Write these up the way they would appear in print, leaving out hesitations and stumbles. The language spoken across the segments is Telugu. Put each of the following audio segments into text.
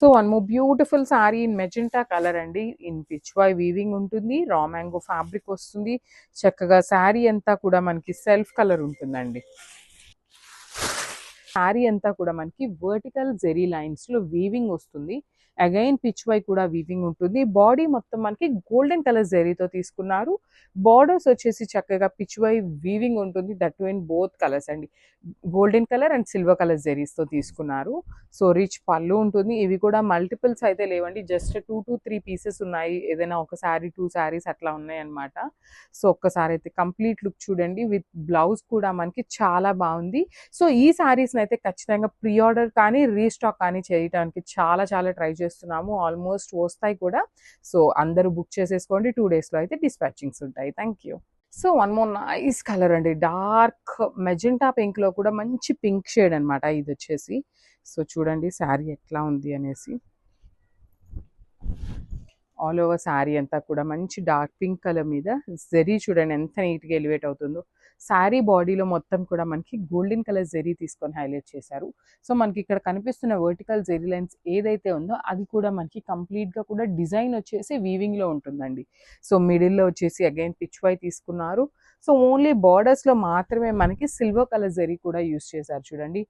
So one more beautiful sorry in magenta colour అండి. ఇన్ పిచ్వాయ్ వీవింగ్ ఉంటుంది, రా మ్యాంగో ఫ్యాబ్రిక్ వస్తుంది. చక్కగా శారీ అంతా కూడా మనకి సెల్ఫ్ కలర్ ఉంటుందండి. శారీ అంతా కూడా మనకి వర్టికల్ జెరీ లైన్స్ లో వీవింగ్ వస్తుంది. అగైన్ పిచ్ వై కూడా వీవింగ్ ఉంటుంది. బాడీ మొత్తం మనకి గోల్డెన్ కలర్ జెరీతో తీసుకున్నారు. బార్డర్స్ వచ్చేసి చక్కగా పిచ్ వై వీవింగ్ ఉంటుంది. దట్ ఇన్ బోత్ కలర్స్ అండి, golden colour and silver colour జెరీస్తో తీసుకున్నారు. సో రిచ్ పళ్ళు ఉంటుంది. ఇవి కూడా మల్టిపుల్స్ అయితే లేవండి, జస్ట్ 2 to 3 పీసెస్ ఉన్నాయి. ఏదైనా ఒక శారీ 2 శారీస్ అట్లా ఉన్నాయి అనమాట. సో ఒక్కసారి అయితే కంప్లీట్ లుక్ చూడండి. విత్ బ్లౌజ్ కూడా మనకి చాలా బాగుంది. సో ఈ శారీస్ని అయితే ఖచ్చితంగా ప్రీ ఆర్డర్ కానీ రీస్టాక్ కానీ చేయడానికి చాలా చాలా ట్రై చేస్తున్నాము. ఆల్మోస్ట్ వస్తాయి కూడా. సో అందరూ బుక్ చేసేసుకోండి. 2 డేస్లో అయితే డిస్పాచింగ్స్ ఉంటాయి. Thank you. So one more nice colour అండి, డార్క్ మెజెంటా పింక్ లో కూడా మంచి పింక్ షేడ్ అనమాట ఇది వచ్చేసి. సో చూడండి శారీ ఎట్లా ఉంది అనేసి. ఆల్ ఓవర్ శారీ అంతా కూడా మంచి డార్క్ పింక్ కలర్ మీద జెరీ చూడండి ఎంత నీట్గా ఎలివేట్ అవుతుందో. శారీ బాడీలో మొత్తం కూడా మనకి గోల్డెన్ కలర్ జెరీ తీసుకొని హైలైట్ చేశారు. సో మనకి ఇక్కడ కనిపిస్తున్న వర్టికల్ జెరీ లైన్స్ ఏదైతే ఉందో అది కూడా మనకి కంప్లీట్గా కూడా డిజైన్ వచ్చేసి వీవింగ్లో ఉంటుందండి. సో మిడిల్లో వచ్చేసి అగైన్ పిచ్ వై తీసుకున్నారు. సో ఓన్లీ బార్డర్స్లో మాత్రమే మనకి సిల్వర్ కలర్ జెరీ కూడా యూస్ చేశారు చూడండి.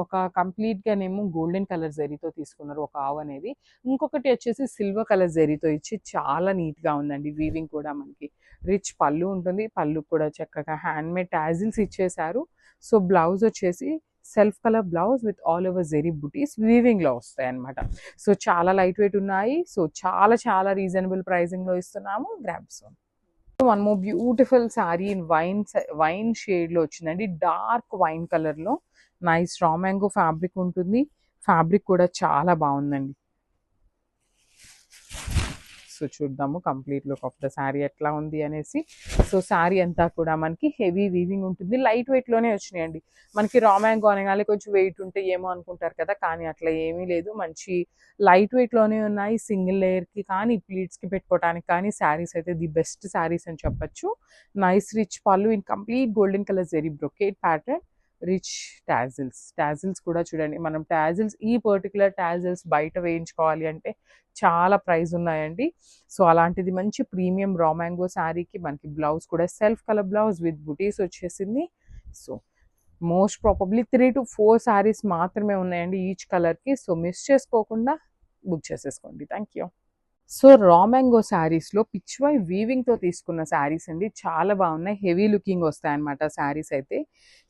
ఒక కంప్లీట్గానేమో గోల్డెన్ కలర్ జెరీతో తీసుకున్నారు ఒక ఆవు అనేది. ఇంకొకటి వచ్చేసి సిల్వర్ కలర్ జెరీతో ఇచ్చి చాలా నీట్గా ఉందండి. వీవింగ్ కూడా మనకి రిచ్ పళ్ళు ఉంటుంది. పళ్ళు కూడా చక్కగా హ్యాండ్మేడ్ టాజిల్స్ ఇచ్చేశారు. సో బ్లౌజ్ వచ్చేసి self colour blouse with all over zari butis వీవింగ్లో వస్తాయి అనమాట. సో చాలా లైట్ వెయిట్ ఉన్నాయి. సో చాలా చాలా రీజనబుల్ ప్రైజింగ్లో ఇస్తున్నాము. Grabs one more beautiful sari in wine షేడ్లో వచ్చిందండి. డార్క్ వైన్ కలర్లో నైస్ రా మ్యాంగో ఫ్యాబ్రిక్ ఉంటుంది. ఫ్యాబ్రిక్ కూడా చాలా బాగుందండి. సో చూద్దాము complete look of the sari ఎట్లా ఉంది అనేసి. సో శారీ అంతా కూడా మనకి హెవీ వీవింగ్ ఉంటుంది. లైట్ వెయిట్లోనే వచ్చినాయండి. మనకి రా మ్యాంగో అనగానే కొంచెం వెయిట్ ఉంటే ఏమో అనుకుంటారు కదా, కానీ అట్లా ఏమీ లేదు. మంచి లైట్ వెయిట్లోనే ఉన్నాయి. సింగిల్ లేయర్కి కానీ ప్లీట్స్కి పెట్టుకోవడానికి కానీ శారీస్ అయితే ది బెస్ట్ శారీస్ అని చెప్పచ్చు. Nice rich pallu in complete golden colour zari brocade pattern. Rich tassels కూడా చూడండి. మనం టాజిల్స్ ఈ పర్టికులర్ టాజిల్స్ బయట వేయించుకోవాలి అంటే చాలా ప్రైస్ ఉన్నాయండి. సో అలాంటిది మంచి ప్రీమియం రా మ్యాంగో శారీకి మనకి బ్లౌజ్ కూడా సెల్ఫ్ కలర్ బ్లౌజ్ విత్ బుటీస్ వచ్చేసింది. So most probably 3 to 4 saris మాత్రమే ఉన్నాయండి ఈచ్ కలర్కి. సో మిస్ చేసుకోకుండా బుక్ చేసేసుకోండి. Thank you. So raw mango శారీస్లో పిచ్ వై వీవింగ్తో తీసుకున్న శారీస్ అండి, చాలా బాగున్నాయి. హెవీ లుకింగ్ వస్తాయన్నమాట శారీస్ అయితే.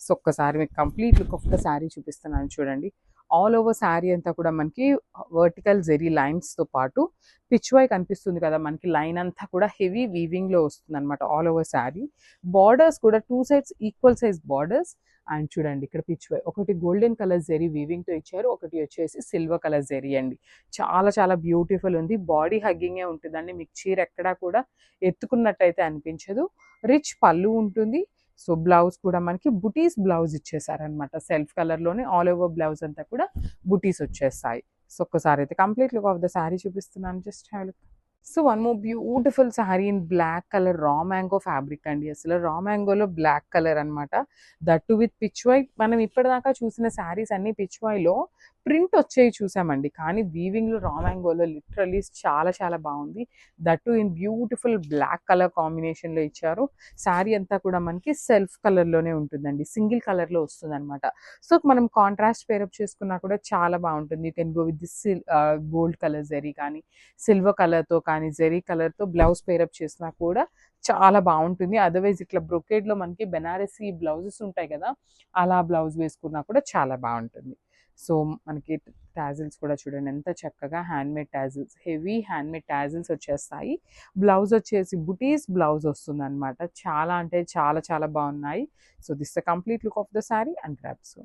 సో ఒక్కసారి మీకు complete look of the sari చూపిస్తున్నాను చూడండి. ఆల్ ఓవర్ శారీ అంతా కూడా మనకి వర్టికల్ జెరీ లైన్స్తో పాటు పిచ్ వై కనిపిస్తుంది కదా, మనకి లైన్ అంతా కూడా హెవీ వీవింగ్లో వస్తుంది అనమాట ఆల్ ఓవర్ శారీ. బార్డర్స్ కూడా 2 sides equal size borders. And చూడండి ఇక్కడ పిచ్ వై ఒకటి గోల్డెన్ కలర్ జెరీ వీవింగ్తో ఇచ్చారు, ఒకటి వచ్చేసి సిల్వర్ కలర్ జెరీ అండి. చాలా చాలా బ్యూటిఫుల్ ఉంది. బాడీ హగ్గింగే ఉంటుందండి, మీకు చీర ఎక్కడా కూడా ఎత్తుకున్నట్టయితే అనిపించదు. రిచ్ పళ్ళు ఉంటుంది. సో బ్లౌజ్ కూడా మనకి బుటీస్ బ్లౌజ్ ఇచ్చేసారనమాట. సెల్ఫ్ కలర్లోనే ఆల్ ఓవర్ బ్లౌజ్ అంతా కూడా బుటీస్ వచ్చేస్తాయి. సో ఒక్కసారి అయితే complete look of the sari చూపిస్తున్నాను. Just have look. So one more beautiful sari in black colour raw mango fabric అండి. అసలు రా మ్యాంగోలో బ్లాక్ కలర్ అనమాట. That with Pichwai. మనం ఇప్పటిదాకా చూసిన శారీస్ అన్ని పిచ్ వైలో ప్రింట్ వచ్చేవి చూసామండి, కానీ వీవింగ్లో రా మ్యాంగోలో లిటరలీ చాలా చాలా బాగుంది. That in beautiful black colour కాంబినేషన్లో ఇచ్చారు. శారీ అంతా కూడా మనకి సెల్ఫ్ కలర్లోనే ఉంటుందండి, సింగిల్ కలర్లో వస్తుంది అనమాట. సో మనం కాంట్రాస్ట్ పేరప్ చేసుకున్నా కూడా చాలా బాగుంటుంది. You can go with this gold colour zari కానీ సిల్వర్ కలర్తో కానీ జెరీ కలర్తో బ్లౌజ్ పేరప్ చేసినా కూడా చాలా బాగుంటుంది. అదర్వైజ్ ఇట్లా బ్రొకేడ్లో మనకి బెనారసీ బ్లౌజెస్ ఉంటాయి కదా, అలా బ్లౌజ్ వేసుకున్నా కూడా చాలా బాగుంటుంది. సో మనకి టాజిల్స్ కూడా చూడండి ఎంత చక్కగా handmade tassels, heavy handmade tassels వచ్చేస్తాయి. బ్లౌజ్ వచ్చేసి బుటీస్ బ్లౌజ్ వస్తుంది అనమాట. చాలా అంటే చాలా చాలా బాగున్నాయి. So this the complete look of the sari and grabs.